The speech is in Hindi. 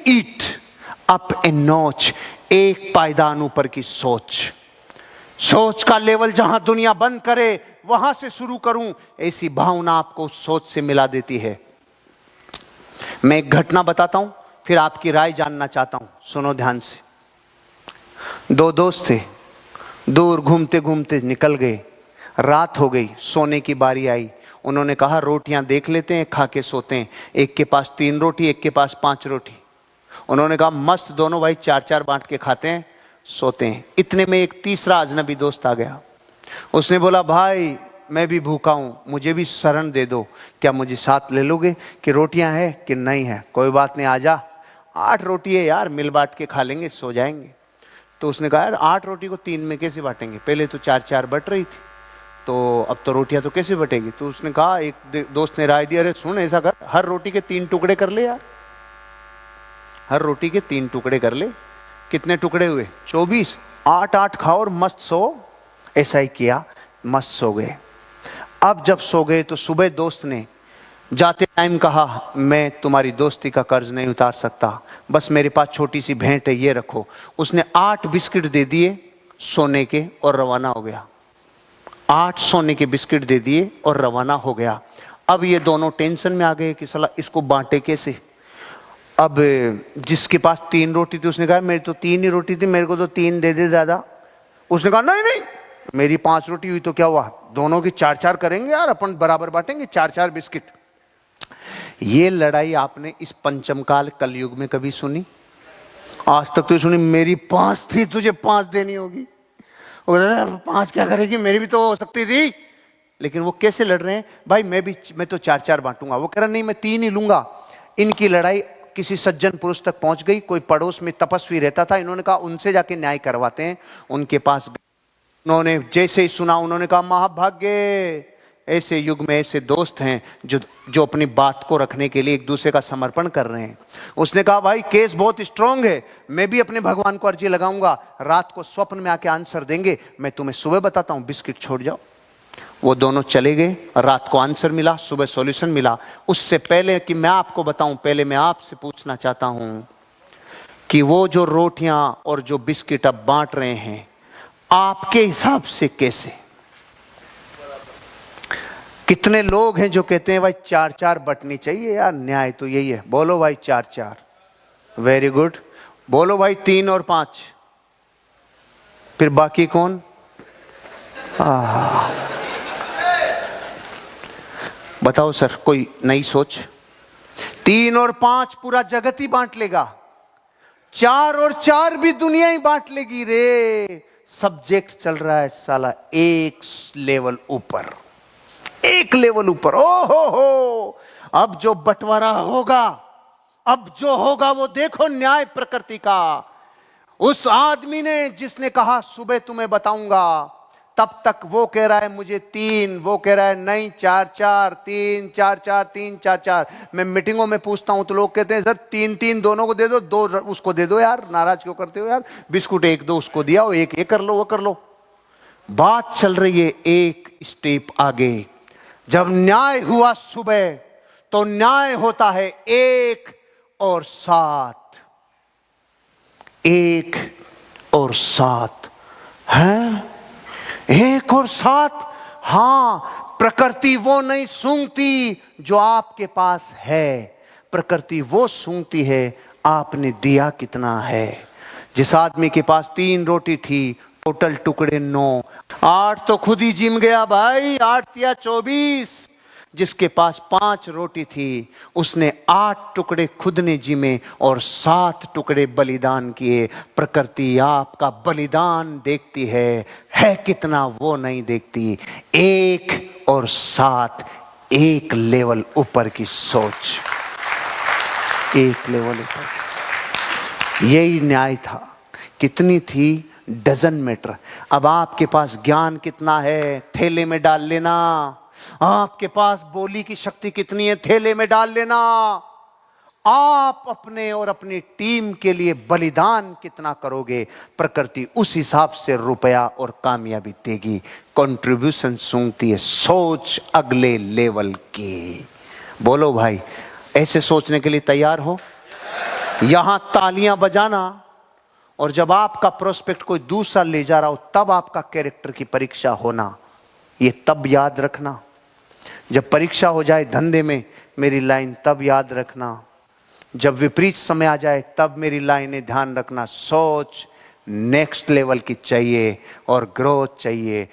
ईट अप ए नॉच, एक पायदान ऊपर की सोच। सोच का लेवल जहां दुनिया बंद करे वहां से शुरू करूं, ऐसी भावना आपको सोच से मिला देती है। मैं एक घटना बताता हूं, फिर आपकी राय जानना चाहता हूं, सुनो ध्यान से। दो दोस्त थे, दूर घूमते घूमते निकल गए, रात हो गई, सोने की बारी आई। उन्होंने कहा रोटियां देख लेते हैं, खा के सोते हैं। एक के पास 3 रोटी, एक के पास 5 रोटी। उन्होंने कहा मस्त, दोनों भाई 4-4 बांट के खाते हैं, सोते हैं। इतने में एक तीसरा अजनबी दोस्त आ गया। उसने बोला भाई मैं भी भूखा हूं, मुझे भी शरण दे दो, क्या मुझे साथ ले लोगे कि रोटियां है कि नहीं है? कोई बात नहीं, आजा, 8 रोटी है यार, मिल बांट के खा लेंगे, सो जाएंगे। तो उसने कहा यार 8 रोटी को 3 में कैसे बांटेंगे, पहले तो 4-4 बट रही थी, तो अब तो रोटियां तो कैसे बटेगी? तो उसने कहा, एक दोस्त ने राय दी, अरे सुन ऐसा कर, हर रोटी के 3 टुकड़े कर ले यार, हर रोटी के 3 टुकड़े कर ले। कितने टुकड़े हुए? 24। 8-8 खाओ और मस्त सो। ऐसा ही किया, मस्त सो गए। अब जब सो गए तो सुबह दोस्त ने जाते टाइम कहा मैं तुम्हारी दोस्ती का कर्ज नहीं उतार सकता, बस मेरे पास छोटी सी भेंट है, ये रखो। उसने 8 बिस्किट दे दिए सोने के और रवाना हो गया। 8 सोने के बिस्किट दे दिए और रवाना हो गया। अब ये दोनों टेंशन में आ गए कि साला इसको बांटे कैसे। अब जिसके पास 3 रोटी थी उसने कहा मेरी तो 3 ही रोटी थी, मेरे को तो 3 दे दे दादा। उसने कहा नहीं नहीं, मेरी 5 रोटी हुई तो क्या हुआ, दोनों की 4-4 करेंगे यार, अपन बराबर बांटेंगे, 4-4 बिस्किट। ये लड़ाई आपने इस पंचमकाल कलयुग में कभी सुनी? आज तक तो सुनी, मेरी 5 थी तुझे 5 देनी होगी। 5 क्या करेगी, मेरी भी तो हो सकती थी। लेकिन वो कैसे लड़ रहे हैं भाई, मैं तो 4-4 बांटूंगा, वो कह रहा नहीं मैं 3 ही लूंगा। इनकी लड़ाई किसी सज्जन पुरुष तक पहुंच गई। कोई पड़ोस में तपस्वी रहता था, इन्होंने कहा उनसे जाके न्याय करवाते हैं। उनके पास उन्होंने जैसे ही सुना, उन्होंने कहा महाभाग्य, ऐसे युग में ऐसे दोस्त हैं जो अपनी बात को रखने के लिए एक दूसरे का समर्पण कर रहे हैं। उसने कहा भाई केस बहुत स्ट्रांग है, मैं भी अपने भगवान को अर्जी लगाऊंगा, रात को स्वप्न में आके आंसर देंगे, मैं तुम्हें सुबह बताता हूं, बिस्किट छोड़ जाओ। वो दोनों चले गए, रात को आंसर मिला, सुबह सॉल्यूशन मिला। उससे पहले कि मैं आपको बताऊं, पहले मैं आपसे पूछना चाहता हूं कि वो जो रोटियां और जो बिस्किट अब बांट रहे हैं, आपके हिसाब से कैसे? कितने लोग हैं जो कहते हैं भाई 4-4 बटनी चाहिए यार, न्याय तो यही है। बोलो भाई 4-4, वेरी गुड। बोलो भाई 3 और 5, फिर बाकी कौन? बताओ सर, कोई नई सोच? 3 और 5 पूरा जगत ही बांट लेगा, 4 और 4 भी दुनिया ही बांट लेगी रे। सब्जेक्ट चल रहा है साला एक लेवल ऊपर, एक लेवल ऊपर। ओ हो, अब जो बंटवारा होगा, अब जो होगा वो देखो न्याय प्रकृति का। उस आदमी ने जिसने कहा सुबह तुम्हें बताऊंगा, तब तक वो कह रहा है मुझे 3, वो कह रहा है नहीं 4-4, 3 4-4, 3 4-4। मैं मीटिंगों में पूछता हूं तो लोग कहते हैं सर 3-3 दोनों को दे दो, 2 उसको दे दो यार, नाराज क्यों करते हो यार, बिस्कुट 1-2 उसको दिया, वो एक कर लो, वो कर लो। बात चल रही है एक स्टेप आगे। जब न्याय हुआ सुबह, तो न्याय होता है 1 और 7, 1 और 7 है, 1 और 7। हां, प्रकृति वो नहीं सूंघती जो आपके पास है, प्रकृति वो सूंघती है आपने दिया कितना है। जिस आदमी के पास 3 रोटी थी, टोटल टुकड़े 9, 8 तो खुद ही जिम गया भाई, 8 या 24। जिसके पास 5 रोटी थी, उसने 8 टुकड़े खुद ने जिमे और 7 टुकड़े बलिदान किए। प्रकृति आपका बलिदान देखती है कितना वो नहीं देखती। 1 और 7, एक लेवल ऊपर की सोच, एक लेवल ऊपर। यही न्याय था। कितनी थी डजन मैटर। अब आपके पास ज्ञान कितना है, थैले में डाल लेना। आपके पास बोली की शक्ति कितनी है, थैले में डाल लेना। आप अपने और अपनी टीम के लिए बलिदान कितना करोगे, प्रकृति उस हिसाब से रुपया और कामयाबी देगी। कंट्रीब्यूशन सूंघती है सोच अगले लेवल की। बोलो भाई, ऐसे सोचने के लिए तैयार हो? यहां तालियां बजाना और जब आपका प्रोस्पेक्ट कोई दूसरा ले जा रहा हो तब आपका कैरेक्टर की परीक्षा होना, ये तब याद रखना। जब परीक्षा हो जाए धंधे में मेरी लाइन तब याद रखना, जब विपरीत समय आ जाए तब मेरी लाइनें ध्यान रखना। सोच नेक्स्ट लेवल की चाहिए और ग्रोथ चाहिए।